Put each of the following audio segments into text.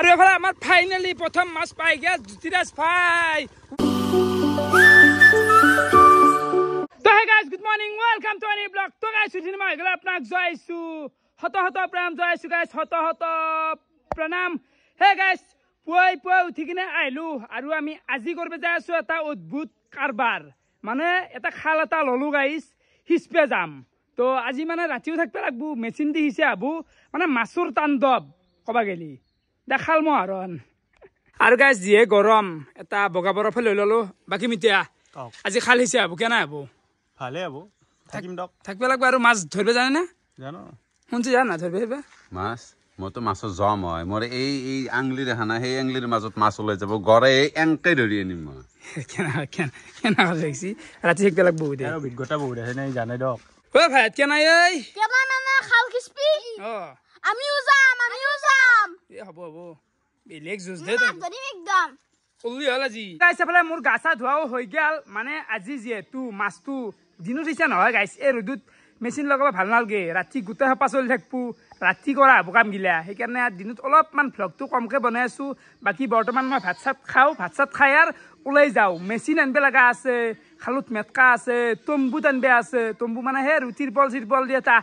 আৰু এফালে আমাৰ ফাইনেলি প্ৰথম মাছ পাই গেল জ্যোতিৰাজ ভাই। তো hey guys good morning welcome to any blog. তো গাইস উঠিন মই গলে আপোনাক জয়ছো হত হত প্ৰণাম জয়ছো গাইস হত হত প্ৰণাম। হে গাইস পুৱাই উঠি কিনে আইলো আৰু আমি আজি কৰিব যাই আছো এটা অদ্ভুত কাৰবাৰ, মানে এটা খাল এটা ললো গাইস, হিচপে যাম। তো আজি মানে ৰাতিও থাকবে লাগবো, মেচিন দি হিচে আবো, মানে মাছৰ তাণ্ডৱ কবা গেলি দেখাল মহাৰণ। আৰু গাইস যিয়ে গৰম এটা বগা বৰফে লৈ ললো। বাকী মিতিয়া আজি খাল হিচে আবো কেনা আবো? ভালে আবো, থাকিম দক থাকবে লাগবো। আৰু মাছ ধৰবে জানে না? জানো শুনছি জান না ধৰবে মাছ মইতো মাছৰ জম হয় মোৰ এই আঙুলি দেখা নাই, সেই আঙুলিৰ মাজত মাছ ওলাই যাব, গড়ে এই এংকে ধৰি আনিম মই। কেনা দেখছি ৰাতি থাকবে লাগবো দে, অভিজ্ঞতা বহুত আছে নাই জানে দক। ও ভাই কেনা এই কেনা মানে খাল খিচপি অ আমিও যাম এ হ'ব বেলেগ জুজ দে ধৰিম একদম উলি হল আজি। গাইছ এফালে মোৰ গা চা ধোৱাও হৈ গেল, মানে আজি যিহেতু মাছটো দিনত ইচ্ছা নহয় গাইছ, এই ৰ'দত মেচিন লগাব ভাল নালগে, ৰাতি গোটেই সোপা চলি থাকবো, ৰাতি কৰা হ'ব কামগিলা, সেইকাৰণে দিনত অলপমান ভ্লগটো কমকৈ বনাই আছোঁ। বাকী বৰ্তমান মই ভাত চাত খাওঁ, ভাত চাত খাই আৰু ওলাই যাওঁ। মেচিন আনিব লগা আছে, খালত মেটকা আছে, তম্বুত আনিব আছে, তম্বু মানে সেই আৰু তিৰপল চিৰপল দিয়ে এটা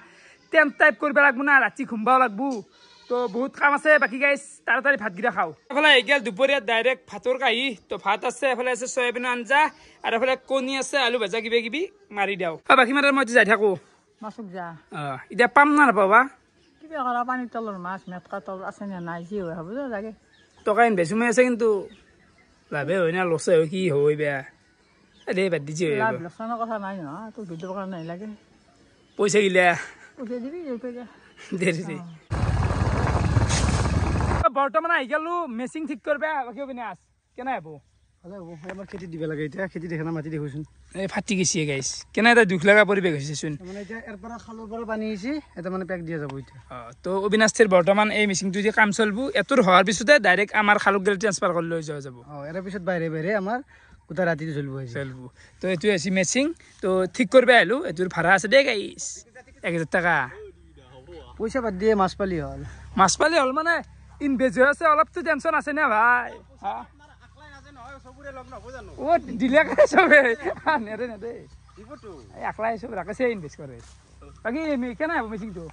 টেণ্ট টাইপ কৰিব লাগবো না, ৰাতি ঘুমবাও লাগবো, তো বহুত কাম আছে। বাকী গাইছ তাড়াতাড়ি ভাতকেইটা খাওঁ। এফালে আহি গেল দুপৰীয়া ডাইৰেক্ট ভাতৰ কাহি, তো ভাত আছে, এফালে আছে চয়াবিনৰ আঞ্জা, আৰু এফালে কণী আছে, আলু ভাজা কিবা কিবি মাৰি দিওঁ। বাকী মানে মই যাই থাকোঁ মাছক যা এতিয়া পাম না নাপাবা? কিবা কৰা পানীৰ তলৰ মাছ মেটকা তল আছে নে নাই যি হয় হ'ব লাগে। টকা ইনভেষ্টমেণ্ট আছে, কিন্তু লাভে হয় না লছে হয়, কি হয় বেয়া দে বাদ দিছি লাভ লোকচানৰ কথা নাই নহয়, তোৰ ভিডিঅ'ৰ কাৰণে লাগে পইচা গিলা পইচা দিবি দে দে। বৰ্তমান আহি গেলো মেচিন ঠিক কৰবা। বাকী অবিনাশ কেনে হ'ব? ভালে হ'ব, আমাৰ খেতি দিব লাগে, এতিয়া খেতি দেখা না মাটি দেখোচোন এই ফাটি গৈছে গাইছ, কেনে এটা দুখ লগা পৰিৱেশ হৈছেচোন। মানে এতিয়া ইয়াৰ পৰা খালৰ পৰা পানী আহিছে, এটা মানে পেক দিয়া যাব এতিয়া। তো অবিনাশৰ বৰ্তমান এই মেচিনটো যে কাম চলবো, এটোৰ হোৱাৰ পিছতে ডাইৰেক্ট আমাৰ খালক গেল ট্ৰান্সফাৰ কৰি লৈ যোৱা যাব। ইয়াৰ পিছত বাহিৰে বাহিৰে আমাৰ গোটেই ৰাতিটো চলিব চলবো। তো এইটো আছে মেচিন, তো ঠিক কৰিব আহিলোঁ। এইটোৰ ভাড়া আছে দেই গাইছ 1000 টকা। পইচা বাদ দিয়ে মাছ পালি হ'ল। মাছ পালি হ'ল মানে ইনভেষ্ট হৈ আছে, অলপতো টেনশ্যন আছে নে ভাই? ও দিলে কাৰে চবে নেদে নেদে একলাই চব ৰাখেছে ইনভেষ্ট কৰে। বাকী কেনে হ'ব মেচিনটো?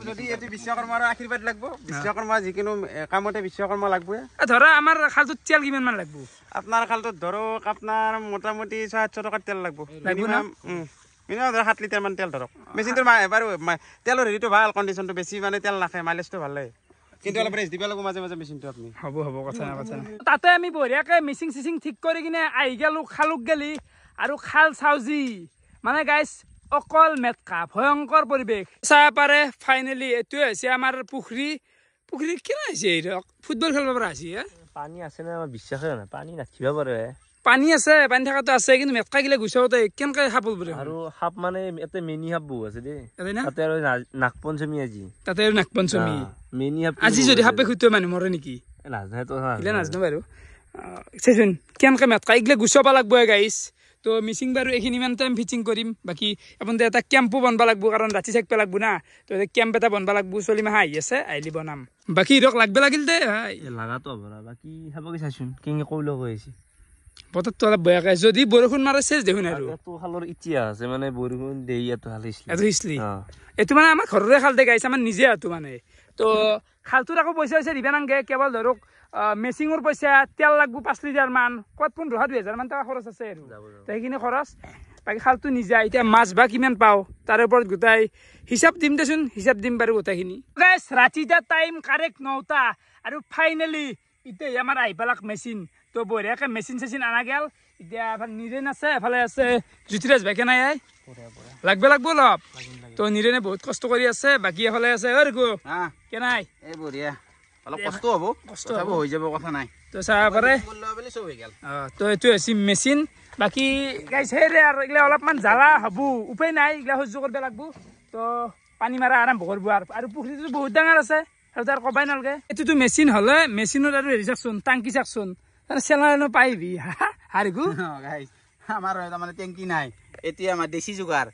যদি এইটো বিশ্বকৰ্মাৰ আশীৰ্বাদ লাগব, বিশ্বকৰ্মা যিকোনো কামতে বিশ্বকৰ্মা লাগবই। ধৰা আমাৰ খালটোত তেল কিমান মান লাগব? আপোনাৰ খালটোত ধৰক আপোনাৰ মোটামুটি 600-700 টকাৰ তেল লাগব। মিনিমাম 7 লিটাৰ মান তেল ধৰক। মেচিনটোৰ বাৰু তেলৰ হেৰিটো ভাল, কণ্ডিশ্যনটো বেছি মানে তেল নাখায়, মাইলেজটো ভাল লাগে, কিন্তু অলপ ৰেষ্ট দিব লাগিব মাজে মাজে মেচিনটো আপুনি। হ'ব কথা নাই কথা নাই। তাতে আমি বঢ়িয়াকৈ মেচিন চেচিং ঠিক কৰি কিনে আহি গেলো খালুক গেলি, আৰু খাল চাউজি মানে গাইছ অকল মেটকা, ভয়ংকৰ পৰিৱেশ চাব পাৰে। ফাইনেলি এইটোৱে হৈছে আমাৰ পুখুৰী কেনে হৈছে? ফুটবল খেলিব পৰা হৈছে। পানী আছে না? আমাৰ বিশ্বাসে নাই পানী নাথিব পাৰে। পানী আছে, পানী থকাটো আছে, কিন্তু মেটকা গিলা গুচাওতে কেনেকে সাপ ওলব? আৰু সাপ মানে ইয়াতে মেনি সাপ বহু আছে দেই, তাতে আৰু নাগপঞ্চমী আজি, তাতে আৰু নাগপঞ্চমী মেনি সাপ আজি। যদি সাপে খুটে মানুহ মৰে নেকি? নাজানো বাৰু। চাইচোন কেনেকে মেটকা এইগিলা গুচাব লাগব গাইছ। তো মিচিং বাৰু এইখিনি ইমান টাইম ফিচিং কৰিম। বাকী আপুনি এটা কেম্পো বনব লাগব, কাৰণ ৰাতি থাকিব লাগব না, তো কেম্প এটা বনব লাগব। চলি মাহ আহি আছে, আহিলি বনাম। বাকী হিৰক লাগব লাগিল দে ভাই, লাগাতো ভৰা। বাকী চাবকে চাইচোন কেনেকে কৈ লগ হৈ আছে, বতৰটো অলপ বেয়াকে, যদি বৰষুণ মাৰে চেচ দেখোন। আৰু এইটো খালৰ ইতিহাস আছে, মানে বৰষুণ দেই ইয়াতো হাল হিচলি এইটো মানে আমাৰ ঘৰৰে খাল দে গাইছে, আমাৰ নিজে হাতো মানে। তো খালটোত আকৌ পইচা দিব নাংগে, কেৱল ধৰক মেচিঙৰ পইচা, তেল লাগব 5 লিটাৰ মান, ক'ত 15,000-2000 মান টকা খৰচ আছে আৰু সেইখিনি খৰচ। বাকী খালটো নিজা। এতিয়া মাছ বা কিমান পাওঁ তাৰ ওপৰত গোটাই হিচাপ দিম দেচোন, হিচাপ দিম বাৰু গোটেইখিনি। গাইছ ৰাতিটা টাইম কাৰেক্ট 9টা, আৰু ফাইনেলি এতিয়া আমাৰ আহি পালাক মেচিন। তো বঢ়িয়াকৈ মেচিন চেচিন অনা গেল। এতিয়া এফালে নিৰেণ আছে, এফালে আছে জ্যোতিৰাজ ভাই। কেনাই লাগব অলপ, তো নিৰেণে বহুত কষ্ট কৰি আছে। বাকী এফালে আছে কেনাই এই বঢ়িয়া, অলপ কষ্ট হ'ব, কষ্ট হৈ যাব, কথা নাই। তো চাব পাৰে। তো এইটো হৈছে মেচিন। বাকী গাইছ সেইৰে আৰু এইগিলা অলপমান জ্বালা হ'ব, উপায় নাই, এইগিলা সহ্য কৰিব লাগব। তো পানী মাৰা আৰম্ভ কৰিব। আৰু পুখুৰীটো বহুত ডাঙৰ আছে, আৰু তাৰ কবাই নালাগে। এইটোতো মেচিন হ'লে মেচিনত আৰু হেৰি চাকচোন, টাংকি চাকচোন, চেলানো পাইবি হাৰিগু। আমাৰ তাৰমানে টেংকি নাই, এতিয়া আমাৰ দেশী যোগাৰ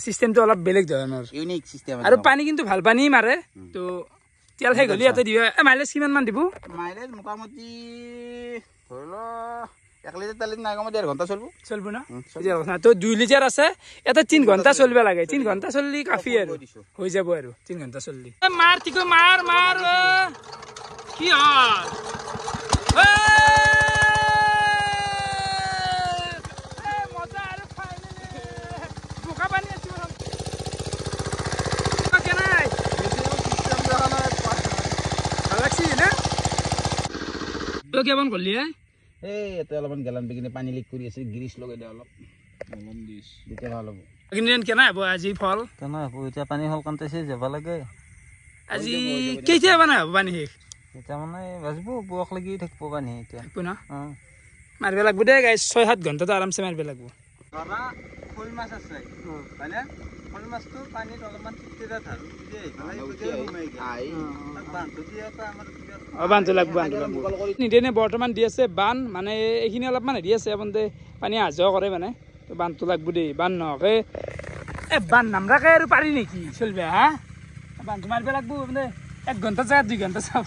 চিষ্টেমটো অলপ বেলেগ ধৰণৰ, ইউনিক চিষ্টেম। আৰু পানী কিন্তু ভাল পানী মাৰে। তো তেল শেষ হ'লে ইয়াতে দিবা মাইলেজ কিমান মান দিব মাইলেজ মোটামুটি ধৰি ল 1 লিটাৰ তেল নাই কমে 1.5 ঘণ্টা চলব না তো 2 লিটাৰ আছে এটা 3 ঘণ্টা চলিব লাগে 3 ঘণ্টা চললি কাফি আৰু হৈ যাব আৰু 3 ঘণ্টা চললি মাৰ তিকো মাৰ কি মজা আৰু ফাইনেলি বোকা পানী আছে কেনাই লাগছি না তো কেমন কৰলি এই এতে অলপমান গেলান বিকিনে পানী লিক কৰি আছে গ্ৰীছ লগাই দে অলপ অলম দিছ দিতে ভাল হ'ব কিনেন কেনা হ'ব আজি ফল কেনা হ'ব এতিয়া পানী হল কান্তেছে যাব লাগে আজি কেতিয়া বানা হ'ব পানী শেষ এতিয়া মানে বাজব বুক লাগি থাকিব পানী এতিয়া পুনা মারবে লাগবো দে গাইস 6-7 ঘন্টা তো আরামসে মারবে লাগবো বাবা ফুল মাছ আছে মানে ফুল মাছ তো পানীত অলপমান টিকটিকা থাক যে ভাই বুঝে ঘুমাই গেল তাক বান্ধ দিয়া তো আমাৰ বান্ধ লাগবো নিদেনে বৰ্তমান দি আছে বান মানে এইখিনি অলপমান হেৰি আছে আপনতে পানী আজা কৰে মানে তো বান্ধটো লাগবো দেই বান নহকে এ বান নামৰাকে আৰু পাৰি নেকি চলবে হা বান্ধটো মাৰবে লাগবো মানে 1 ঘন্টা যায় 2 ঘন্টা চাব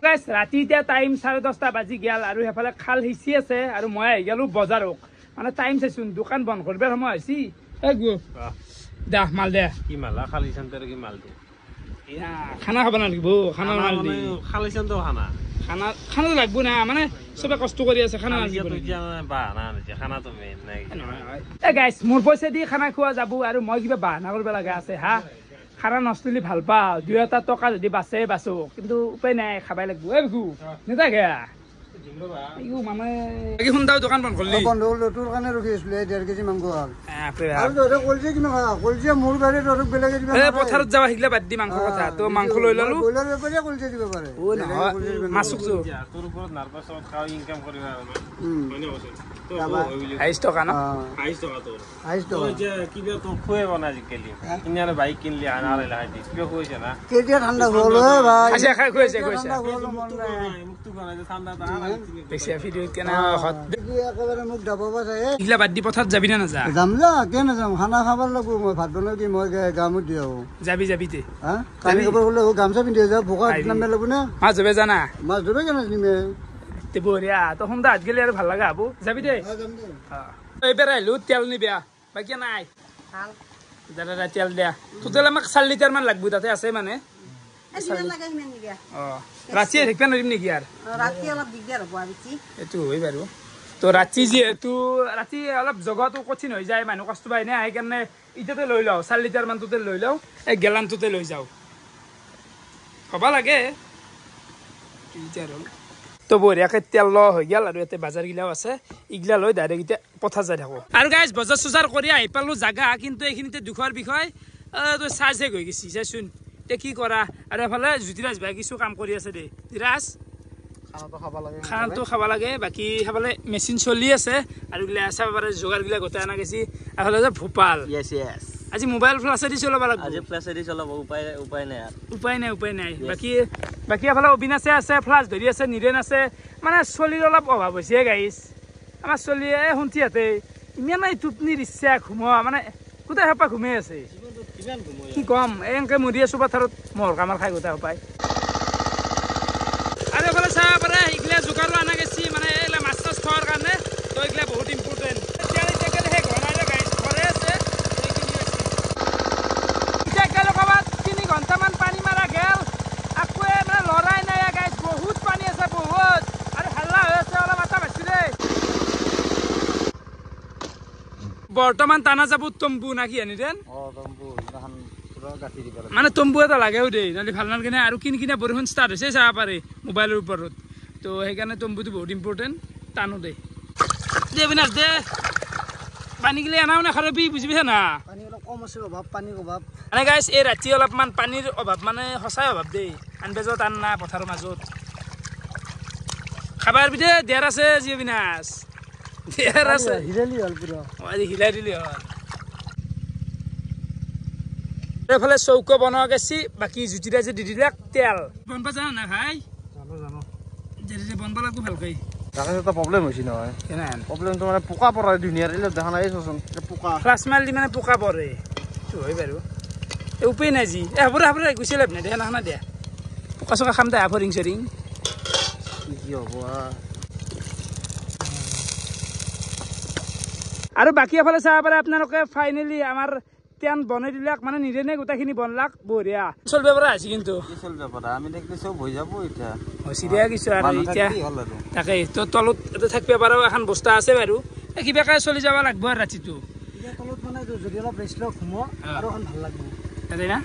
গাইস ৰাতি এতিয়া টাইম 10:30 বাজি গেল আৰু হেফালে খাল হিচি আছে আৰু মই আহি গেলো বজাৰক মানে টাইম চাইছোন দোকান বন্ধ কৰিবৰ সময় হৈছে এ গো দা মাল দে কি মালা খালি চেন্টাৰ কি মাল দে খানা খাব নালাগিব খানা নালাগিব খালি চেন্টাৰ খানা লাগবো না মানে সবে কষ্ট কৰি আছে খানা লাগিব বাহানা নিছে খানাটো মেইন নাই এ গাইস মোৰ পইচা দি খানা খোৱা যাব আৰু মই কিবা বাহানা কৰিব লগা আছে হা খানা নষ্টলি ভাল পাওঁ 2 টকা যদি বাচো কিন্তু উপায় নাই খাবাই লাগবো এ বিকু নেতাকে ইউ মানে কি শুনতাও দোকান বন্ধ করলি বন্ধ হলো তোর কানে রখি আসলে 1.5 কেজি মাংস আর তোরে কলজি কিনো খা কলজি মোর বাড়ি তোরক বেলেগে দিবা এ পথাৰত যাওয়া হিগলা বাদ দি মাংস কথা তো মাংস লৈ ললো বইলার ব্যাপারে কলজি দিবা পারে ও না মাসুক জো তোর উপর নার্ভাস খাও ইনকাম করিবা মানে আছে তো 22 টকা না 22 টাকা তোর 22 টাকা যে কিবা তো খুয়ে বনা জিকেলি ইনারে বাইক কিনলি আনারে লাই দি কিবা কইছে না কেজিয়া ঠান্ডা হলো ভাই আচ্ছা খাই কইছে ঠান্ডা হলো মন নাই মুক্ত বানাই যে ঠান্ডা তা বেশি ভিডিও কেনা হত কি একেবারে মুখ ডাবাবা যায় হিগলা বাদ দি পথাৰত যাবি না যা যাম যা কেন যাম খানা খাবার লাগবো মই ভাত বনাও কি মই গামত দিও যাবি তে হ্যাঁ কানি খবর হলে গামছা পিন্ধি যা ভোকা নামে লাগবো না মাছ যাবে জানা মাছ ধরে কেন নিমে তে বঢ়িয়া তো সোমদা আজ গেলে আৰু ভাল লাগা হবো যাবি দে এইবাৰ আহিলো তেল নিবিয়া বাকি নাই দাদা তেল দিয়া টোটেল আমাক 4 লিটাৰ মান লাগবো তাতে আছে মানে ৰাতি থাকিব নোৱাৰিম নেকি আৰু ৰাতি অলপ দিগদাৰ হ'ব আজি এইটো হয় বাৰু তো ৰাতি যিহেতু ৰাতি অলপ জগাটো কঠিন হৈ যায় মানুহ কষ্ট পায় নে সেইকাৰণে ইটাতে লৈ লওঁ 4 লিটাৰ মান টোটেল লৈ লওঁ এই গেলানটোতে লৈ যাওঁ হ'ব লাগে লিটাৰ হ'ল তো বঢ়িয়াকে তেল ল হৈ গেল আৰু ইয়াতে বাজাৰ গিলাও আছে ইগলা লৈ ডাইৰেক্ট এতিয়া পথাৰ যাই থাকো আৰু গাইজ বজাৰ চজাৰ কৰি আহি পালো জাগা কিন্তু এইখিনিতে দুখৰ বিষয় তো চাৰ্জ শেষ হৈ গৈছি চাচোন তে কি কৰা আৰু এফালে জ্যোতিৰাজ ভাই কিছু কাম কৰি আছে দে জ্যোতিৰাজ খানাটো খাব লাগে বাকী সেইফালে মেচিন চলি আছে আৰু গিলা চাব পাৰে যোগাৰগিলা গোটাই অনা গৈছি এফালে যে ভূপাল আজি মোবাইল ফ্লাছেদি চলাব লাগিব আজি ফ্লাছেদি চলাব উপায় নাই বাকী এফালে অবিনাশে আছে ফ্লাছ ধৰি আছে নিৰেন আছে মানে চলিৰ অলপ অভাৱ হৈছে গাইছ আমাৰ চলিয়ে শুনতিহঁতে ইমানেই টোপনিৰ ইচ্ছা ঘুমোৱা মানে গোটেই সোপা ঘুমাই আছে কি কম এনেকৈ মৰি আছো পথাৰত মহৰ কামাৰ খাই গোটেই সোপাই আৰু এফালে চাব পাৰে এইগিলা যোগাৰো অনা গৈছি মানে এইগিলা মাছ চাছ খোৱাৰ কাৰণে তো এইগিলা বহুত ইম্পৰ্টেণ্ট ঘণ্টামান পানী মাৰা গেল আকৌ মানে লৰাই নাই গাইছ বহুত পানী আছে বহুত আৰু হাল্লা হৈ আছে অলপ এটা বাছি দেই বৰ্তমান টানা যাব তম্বু নাকি আনি দেন মানে তম্বু এটা লাগেও দেই নহ'লে ভাল নালাগে নাই আৰু কিনে বৰষুণ ষ্টাৰ্ট হৈছে চাব পাৰে মোবাইলৰ ওপৰত তো সেইকাৰণে তম্বুটো বহুত ইম্পৰ্টেণ্ট টানো দেই দে বিনাশ দে পানী গিলে আনাও নাখাৰবি বুজিবি না পানী অলপ কম আছে অভাৱ পানীৰ অভাৱ মানে গাইছ এই ৰাতি অলপমান পানীৰ অভাৱ মানে সঁচাই অভাৱ দেই আনবেজত আন না পথাৰৰ মাজত খাবাৰ বিধে দেৰ আছে যি বিনাশ দেৰ আছে হিৰালি হ'ল পুৰা আজি হিলাই দিলি হ'ল এইফালে চৌকা বনোৱা গেছি বাকী জ্যোতিৰাজে দি দিলাক তেল বনবা জানা না ভাই জানো যে বনবা লাগব ভালকৈ জাগাত এটা প্ৰব্লেম হৈছে নহয় কেনেন প্ৰব্লেমটো মানে পোকা পৰে ধুনীয়া ৰেলত দেখা নাই চোন পোকা ফ্লাছ মাল দি মানে পোকা পৰে এইটো হয় বাৰু উপায় নাই যি হ'ব গুচি লাভ নাই দে না দে পকা চকা খাম দে ফৰিং চৰিং কি হ'ব আৰু বাকী এফালে চাব পাৰে আপোনালোকে ফাইনেলি আমাৰ টেন বনাই দিলাক মানে নিজে নে গোটেইখিনি বনলাক বঢ়িয়া চলবে পৰা আছে কিন্তু কি চলবে পৰা আমি দেখলি চব হৈ যাব এতিয়া চিৰিয়া কিছু আৰু এতিয়া তাকে তো তলত থাকিব পাৰো এখন বস্তা আছে বাৰু কিবাকে চলি যাব লাগব আৰু ৰাতিটো তলত মানে যদি অলপ ৰেষ্ট লওক ঘুমো আৰু এখন ভাল লাগব তাতে না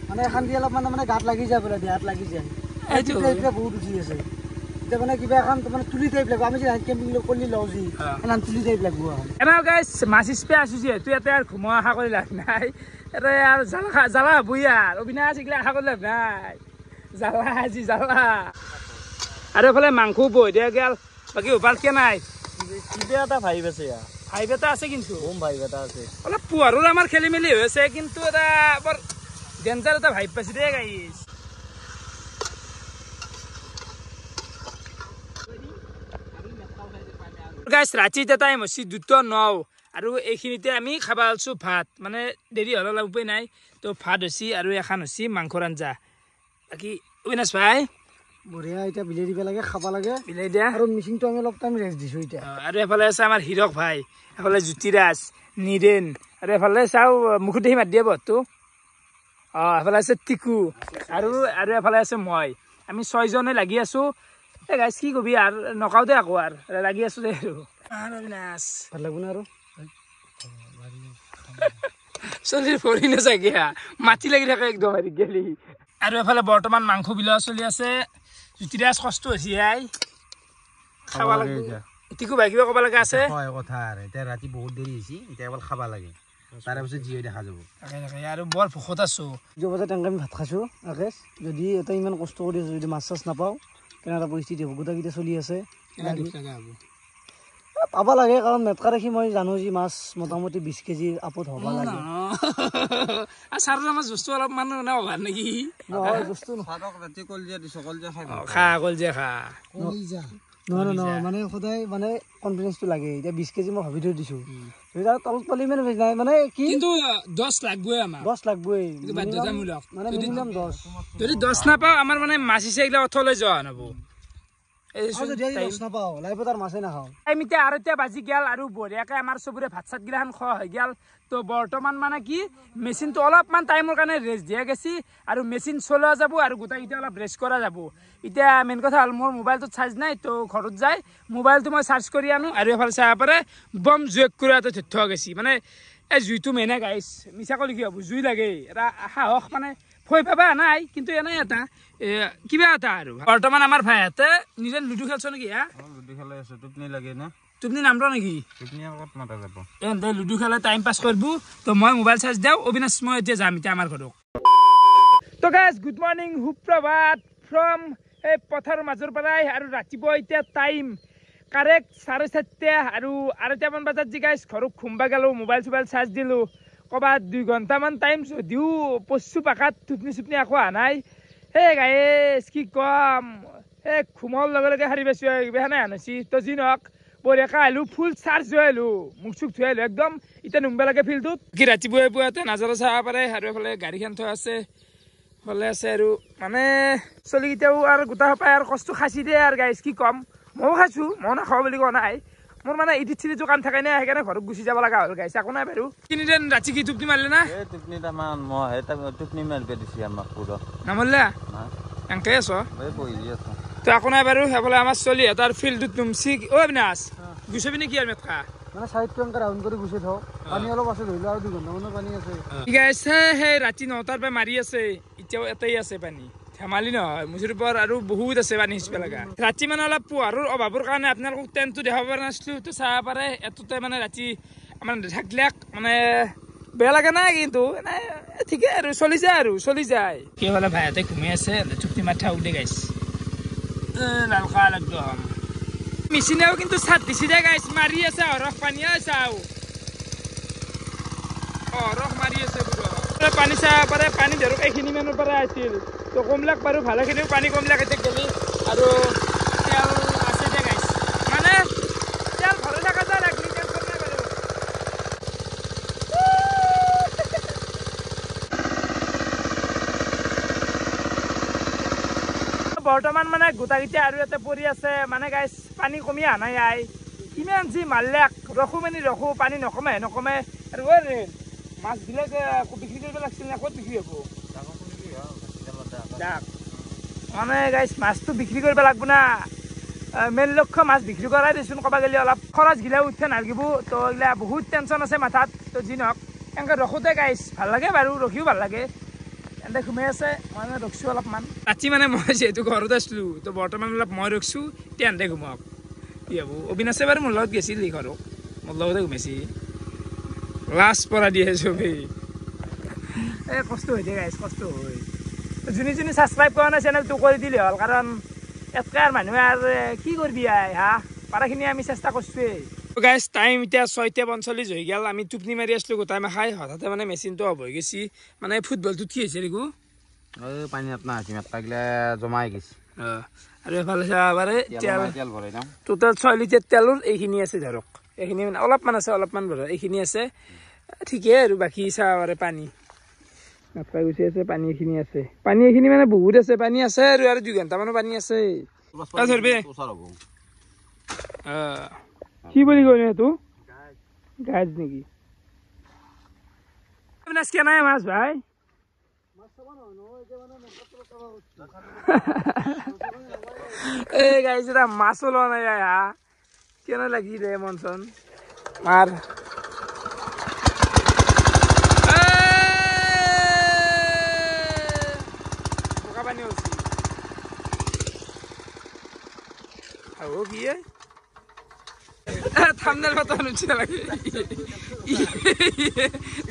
মানে এখন দি অলপ মানে গাত লাগি যায় বোলে দেহাত লাগি যায় এইটো এতিয়া বহুত উঠি আছে এতিয়া মানে কিবা এখন মানে তুলি টাইপ লাগব আমি যে কেম্পিং কৰি লওঁ যি এখন তুলি টাইপ লাগব এনে গাইছ মাছ স্প্ৰে আছো যিহেতু ইয়াতে আৰু ঘুমো আশা কৰি লাভ নাই এটা আৰু জ্বালা হ'বই আৰু অবিনাশ এইগিলা আশা কৰি লাভ নাই জ্বালা আজি জ্বালা আৰু এইফালে মাংস বৈ দিয়া গেল বাকী ভালকে নাই কিবা এটা ভাইব আছে ভাইব এটা আছে কিন্তু ভাইব এটা আছে অলপ পুৱাৰৰ আমাৰ খেলি মেলি হৈ আছে কিন্তু এটা বৰ ডেঞ্জাৰ এটা ভাইব পাইছে দেই গাইছ গাইছ ৰাতি এটা টাইম হৈছে 2:09 আৰু এইখিনিতে আমি খাব আলছো ভাত মানে দেৰি হ'ল অলপ উপায় নাই তো ভাত হৈছে আৰু এখন হৈছে মাংসৰ আঞ্জা বাকী অবিনাশ ভাই বঢ়িয়া এতিয়া বিলাই দিব লাগে খাব লাগে বিলাই দিয়া আৰু মিচিংটো আমি অলপ টাইম ৰেষ্ট দিছোঁ এতিয়া আৰু এফালে আছে আমাৰ হীৰক ভাই এফালে জ্যোতিৰাজ নীৰেণ আৰু এফালে চাওঁ মুখত দেখি মাত দিয়ে বহটো এফালে আছে টিকু আৰু এফালে আছে মই আমি 6 জনে লাগি আছোঁ এই গাইছ কি কবি আৰু নকাওঁতে আকৌ আৰু লাগি আছোঁ দে আৰু অবিনাশ ভাল লাগব না আৰু চলিৰ ভৰি নাচাগে মাটি লাগি থাকে একদম হেৰি গেলি আৰু এফালে বৰ্তমান মাংস বিলাও চলি আছে জ্যোতিৰাজ কষ্ট হৈছে খাব লাগে টিকু ভাই কিবা ক'ব লগা আছে হয় কথা আৰু এতিয়া ৰাতি বহুত দেৰি হৈছে এতিয়া অকল খাব লাগে তাৰে পিছত যি দেখা যাব আৰু বৰ ভোকত আছোঁ যোৱা বছৰ তেনেকৈ আমি ভাত খাইছোঁ ৰাকেশ যদি এটা ইমান কষ্ট কৰি আছোঁ যদি মাছ চাছ নাপাওঁ কেনেকুৱা পৰিস্থিতি হ'ব গোটেইকেইটা চলি আছে পাব লাগে কাৰণ মেটকা দেখি মই জানো যে মাছ মোটামুটি 20 কেজি আপত হ'ব লাগে ছাৰ আমাৰ জুচটো অলপমান অভাৰ নেকি নহয় বস্তু ৰাতি কলজিয়া দিছোঁ কলজিয়া খাই খা কলজিয়া খা নহয় নহয় মানে সদায় মানে কনফিডেন্সটো লাগে এতিয়া 20 কেজি মই ভাবি থৈ দিছোঁ তলত পালি মানে নাই মানে কি কিন্তু 10 লাগবই আমাৰ 10 লাগবই বাধ্যতামূলক মানে মিনিমাম 10 যদি 10 নাপাওঁ আমাৰ মানে মাছ হিচাপে এইগিলা অথলৈ যোৱা নহ'ব এতিয়া বাজি গেল আৰু বঢ়িয়াকে আমাৰ চবৰে ভাত চাত গিলাখান খোৱা হৈ গেল তো বৰ্তমান মানে কি মেচিনটো অলপমান টাইমৰ কাৰণে ৰেষ্ট দিয়া গেছি আৰু মেচিন চলোৱা যাব আৰু গোটেইকেইটা অলপ ৰেষ্ট কৰা যাব এতিয়া মেইন কথা হ'ল মোৰ মোবাইলটোত চাৰ্জ নাই তো ঘৰত যাই মোবাইলটো মই চাৰ্জ কৰি আনো আৰু এফালে চাব পাৰে বম জুইক কৰি এটা তথ্য গেছি মানে এই জুইটো মেনে গাইছ মিছা ক'লে কি হ'ব জুই লাগে এটা সাহস মানে ভয় পাবা নাই কিন্তু এনেই এটা কিবা এটা আৰু বৰ্তমান আমাৰ ভাইহঁতে নিজে লুডু খেলছ নেকি লুডু খেলাই আছো টোপনি লাগে না টোপনি নামটো নেকি টোপনি আগত মাতা যাব এনে লুডু খেলা টাইম পাছ কৰিব তো মই মোবাইল চাৰ্জ দিওঁ অবিনাশ মই এতিয়া যাম এতিয়া আমাৰ ঘৰত তো guys good morning Suprabhat from এই পথাৰৰ মাজৰ পৰাই আৰু ৰাতিপুৱা এতিয়া টাইম কাৰেক্ট 4:30 আৰু 2:30 বজাত যি গাইজ ঘৰত ঘুমবা গেলোঁ মোবাইল চোবাইল চাৰ্জ দিলোঁ ক'ৰবাত 2 ঘণ্টামান টাইম যদিও পচু পাকাত টোপনি চুপনি একো অহা নাই হে গাইজ কি কম এই ঘুমৰ লগে লগে সাৰি পাইছোঁ এইবাৰহে আনিছি তো যি নহওক বঢ়িয়াকৈ আহিলোঁ ফুল চাৰ্জ হৈ আহিলোঁ মুখ চুখ ধুই আহিলোঁ একদম এতিয়া নুমবা লাগে ফিল্ডটোত কি ৰাতিপুৱাই পুৱাতে নাজাৰা চাব পাৰে আৰু এইফালে গাড়ীখন থোৱা আছে ভালে আছে আৰু মানে চলিকেইটাও আৰু গোটা সোপাই আৰু কষ্ট খাইছি দিয়ে আৰু গাইজ কি ক'ম ময়ো খাইছোঁ মই নাখাওঁ বুলি কোৱা নাই মোৰ মানে ইডিট চিডিটো কাম থাকে নাই সেইকাৰণে ঘৰত গুচি যাব লগা হ'ল গাইছে একো নাই বাৰু তিনিদিন ৰাতি কি টোপনি মাৰিলে না টোপনি তাৰমান মই টোপনি মাৰিব দিছে আমাক পুৰা নামৰিলে এনেকৈ আছ বহি আছো তো একো নাই বাৰু সেইফালে আমাৰ চলিহঁতৰ ফিল্ডটোত নুমচি অবিনাশ গুচাবি নেকি আৰু মেটকা মানে চাইডটো এনেকৈ ৰাউণ্ড কৰি গুচি থওঁ পানী অলপ আছে ধৰি লওঁ আৰু 2 ঘণ্টামানৰ পানী আছে ঠিক আছে সেই ৰাতি 9টাৰ পৰা মাৰি আছে এতিয়াও এটাই আছে পানী ধেমালি নহয় মুচিৰ ওপৰত আৰু বহুত আছে পানী সিঁচিব লগা ৰাতি মানে অলপ পোহৰৰ অভাৱৰ কাৰণে আপোনালোকক টেণ্টটো দেখাব পৰা নাছিলোঁ তো চাব পাৰে এটোতে মানে ৰাতি আমাৰ নাথাকিলে মানে বেয়া লাগে নাই কিন্তু এনে ঠিকে আৰু চলি যায় কি হ'লে ভাইহঁতে ঘুমাই আছে চুক্তি মাথা উঠে গাইছ লালকা একদম মেচিনেও কিন্তু চাট দিছি দে গাইছ মাৰি আছে অৰস পানীয়ে চাওঁ অৰস মাৰি আছে পানী চাব পাৰে পানী ধৰক এইখিনি মানৰ পৰা আছিল তো কমলাক বাৰু ভালেখিনিও পানী কমলাক এতিয়া গেলি আৰু তেল আছে দে গাইছ মানে তেল ঘৰে থকা যায় লাগলি টেনশ্যন নাই বাৰু বৰ্তমান মানে গোটাকেইটা আৰু ইয়াতে পৰি আছে মানে গাইছ পানী কমি অহা নাই আই কিমান যি মাৰিলে ৰখো মানে ৰখো পানী নকমে আৰু মাছবিলাক বিক্ৰী কৰিব লাগিছিল নে ক'ত বিক্ৰী হ'ব মানে গাইছ মাছটো বিক্ৰী কৰিব লাগিব না মেইন লক্ষ্য মাছ বিক্ৰী কৰাই দেচোন ক'ব গ'লে অলপ খৰচ গিলা উঠে নালাগিব তো এইগিলা বহুত টেনশ্যন আছে মাথাত তো যি নহওক এনেকৈ ৰখোতে গাইছ ভাল লাগে বাৰু ৰখিও ভাল লাগে এনে ঘুমাই আছে মই মানে ৰখিছোঁ অলপমান ৰাতি মানে মই যিহেতু ঘৰত আছিলোঁ তো বৰ্তমান অলপ মই ৰখিছোঁ এতিয়া এনে ঘুমাওক কি হ'ব অবিনাশে বাৰু মোৰ লগত গৈছিল সি ঘৰত মোৰ লগতে ঘুমাইছি লাজ পৰা দিয়ে চবেই এই কষ্ট হৈ যায় গাইছ কষ্ট হয় যোনে যোনে ছাবস্ক্ৰাইব কৰা নাই চেনেলটো কৰি দিলে হ'ল কাৰণ এতকৈ আৰু মানুহে আৰু কি কৰিবি হা পাৰাখিনি আমি চেষ্টা কৰিছোঁৱেই গাইছ টাইম এতিয়া 6:45 হৈ গ'ল আমি টোপনি মাৰি আছিলোঁ গোটাই মাখাই হঠাতে মানে মেচিনটো অফ হৈ গৈছে মানে ফুটবলটোত কি হৈছে দেখো পানী আপোনাৰ হাতী মাতকাগিলা জমাই গৈছে আৰু এফালে চাবাৰে তেল টোটেল 6 লিটাৰ তেলৰ এইখিনি আছে ধৰক এইখিনি মানে অলপমান ভৰা এইখিনি আছে ঠিকেই আৰু বাকী চাবাৰে পানী নাপাই গুচি আছে পানী এইখিনি আছে পানী এইখিনি মানে বহুত আছে পানী আছে আৰু 2 ঘণ্টামানৰ পানী আছে কি বুলি কয় সেইটো গাজ নেকি অবিনাশ কেনাই মাছ ভাই এই গাইজ এটা মাছো লোৱা নাই হা কেনে লাগি ৰে মন চন মাৰ বোকা পানী হৈছে আৰু কি থামনেল ফটো নুঠি লাগে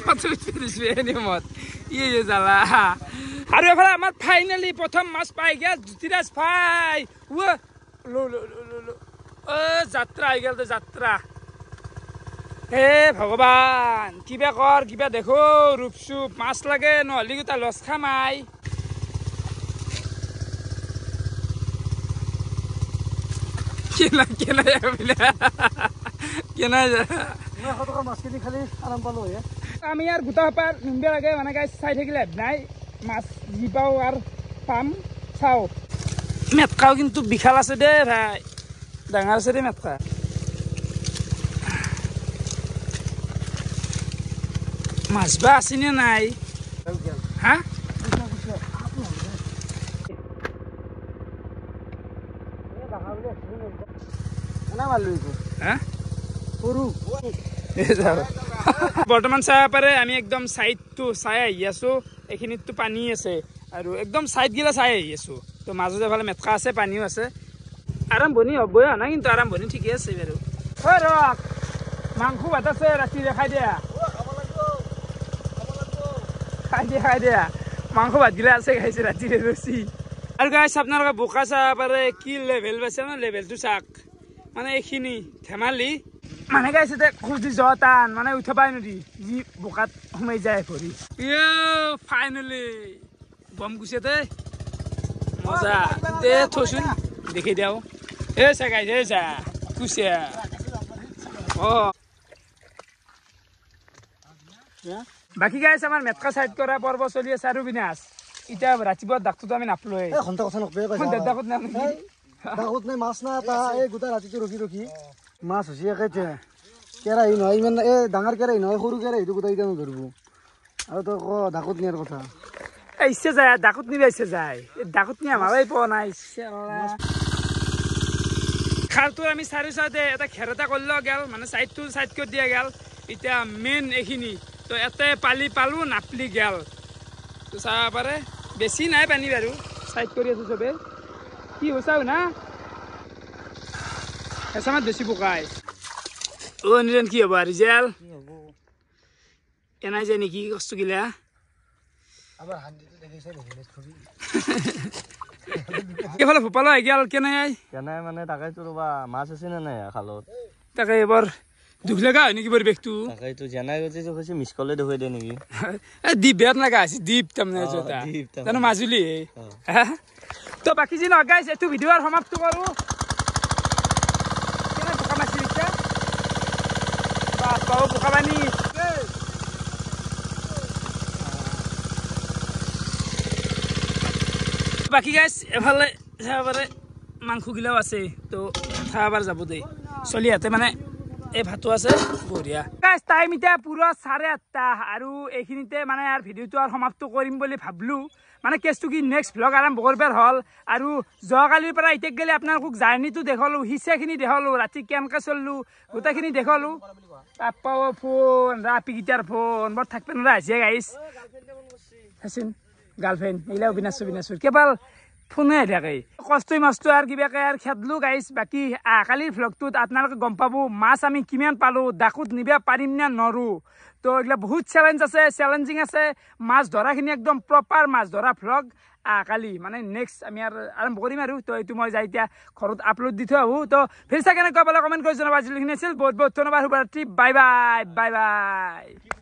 ফটো উঠি দিছোঁ এনে মত জ্বালা আৰু এফালে আমাৰ ফাইনেলি প্ৰথম মাছ পাই গেল জ্যোতিৰাজ ভাই যাত্ৰা আহি গেল যাত্ৰা হে ভগৱান কিবা কৰ কিবা দেখো ৰূপচুপ মাছ লাগে নহ'লে গোটা লচ খামাই আমি আৰু গোটা সোপা নিব লাগে মানে গাইছ চাই থাকিলে নাই মাছ যি পাওঁ আৰু পাম চাওঁ মেটকাও কিন্তু বিশাল আছে দেই ভাই ডাঙৰ আছে দেই মেটকা মাছ বা আছেনে নাই হা বৰ্তমান চাব পাৰে আমি একদম চাইডটো চাই আহি আছো এইখিনিততো পানী আছে আৰু একদম চাইড গিলা চাই আহি আছো তো মাজতে এফালে মেটকা আছে পানীও আছে আৰম্ভণি হ'বই নাই কিন্তু আৰম্ভণি ঠিকে আছে বাৰু ৰখ মাংস ভাত আছে ৰাতিৰে খাই দিয়া মাংস ভাত গিলা আছে খাইছে ৰাতিৰে ৰচি আৰু গাইছ আপোনালোকে বোকা চাব পাৰে কি লেভেল পাইছে ন লেভেলটো চাওক মানে এইখিনি ধেমালি মানে গাইছে খুজি যোৱা টান মানে উঠাবাই নদী যি বোকাত সোমাই যায় ভৰি ফাইনেলি বম গুছে দে মজা দে থৈচোন দেখি দিওঁ এই চা গাইছ এই চা কুচিয়া বাকী গাইছ আমাৰ মেটকা চাইড কৰা পৰ্ব চলি আছে আৰু বিনাশ এতিয়া ৰাতিপুৱা দাগটোতো আমি নাপলোৱে দাগত নাই মাছ না এটা এই গোটেই ৰাতিটো ৰখি ৰখি মাছ হৈছে একেতে কেৰাহী নহয় ইমান এই ডাঙৰ কেৰাহী নহয় সৰু কেৰাহীটো গোটেই এতিয়া নধৰিব আৰু তই ক দাগত নিয়াৰ কথা ইচ্ছে যায় দাগত নিবা ইচ্ছে যায় দাগত নিয়া মাৰাই পোৱা নাই খালটো আমি চাৰি চাইডে এটা খেৰ এটা কৰিলেও গেল মানে চাইডটো চাইড কৰি দিয়া গেল এতিয়া মেইন এইখিনি তো এতে পালি পালো নাপলি গেল তো চাব পাৰে বেছি নাই পানী বাৰু চাইড কৰি আছো চবে কি হৈছাও না এচামাত বেছি বোকাই নিৰন কি হ'ব ৰিজাল্ট এনাই যায় নেকি কষ্ট গিলা এইফালে ভোপালো আহি গেল কেনে মানে তাকেতো ৰবা মাছ আছে নে নাই খালত তাকে এবাৰ দুখ লগা হয় নেকি পৰিৱেশটো তাকেতো জেনাই গৈছে কৈছে মিছ কলে দেখুৱাই দিয়ে নেকি দ্বীপ বেয়া লগা আছে দ্বীপ তাৰমানে জানো মাজুলী তো বাকী যি নহয় গাইছ এইটো ভিডিঅ' সমাপ্ত কৰোঁ কেনে বোকা মাছি এতিয়া বোকা পানী বাকী গাইছ এফালে এবাৰে মাংসগিলাও আছে তো খাবাৰ যাব দেই চলিয়াতে মানে এই ভাতো আছে বঢ়িয়া গাইছ টাইম এতিয়া পুৰা 8:30 আৰু এইখিনিতে মানে আৰু ভিডিঅ'টো আৰু সমাপ্ত কৰিম বুলি ভাবলো মানে কেছটো কি নেক্সট ভ্লগ আৰম্ভ কৰিবৰ হ'ল আৰু যোৱাকালিৰ পৰা এতিয়া গেলে আপোনালোকক জাৰ্নিটো দেখালো হিচাখিনি দেখালো ৰাতি কেনেকৈ চললো গোটেইখিনি দেখালো পাপাও ফোন ৰাপিগিটাৰ ফোন বৰ থাকিব নোৱাৰা হৈছে গাইছ চাচোন গাৰ্লফ্ৰেণ্ড এইগিলা বিনাচুৰ কেৱল ফোনে থাকে কষ্টই মাছটো আৰু কিবাকে আৰু খেদলো গাইছ বাকী কালিৰ ভ্লগটোত আপোনালোকে গম পাব মাছ আমি কিমান পালোঁ ডাকুত নিব পাৰিম নে নৰো তো এইগিলা বহুত চেলেঞ্জ আছে চেলেঞ্জিং আছে মাছ ধৰাখিনি একদম প্ৰপাৰ মাছ ধৰা ভ্লগ কালি মানে নেক্সট আমি আৰু আৰম্ভ কৰিম আৰু তো এইটো মই যাই এতিয়া ঘৰত আপলোড দি থৈ আহোঁ তো ফেৰ কেনেকুৱা পালে কমেণ্ট কৰি জনাব আজিলৈকে আছিল বহুত বহুত ধন্যবাদ শুভৰাত্ৰি বাই বাই বাই বাই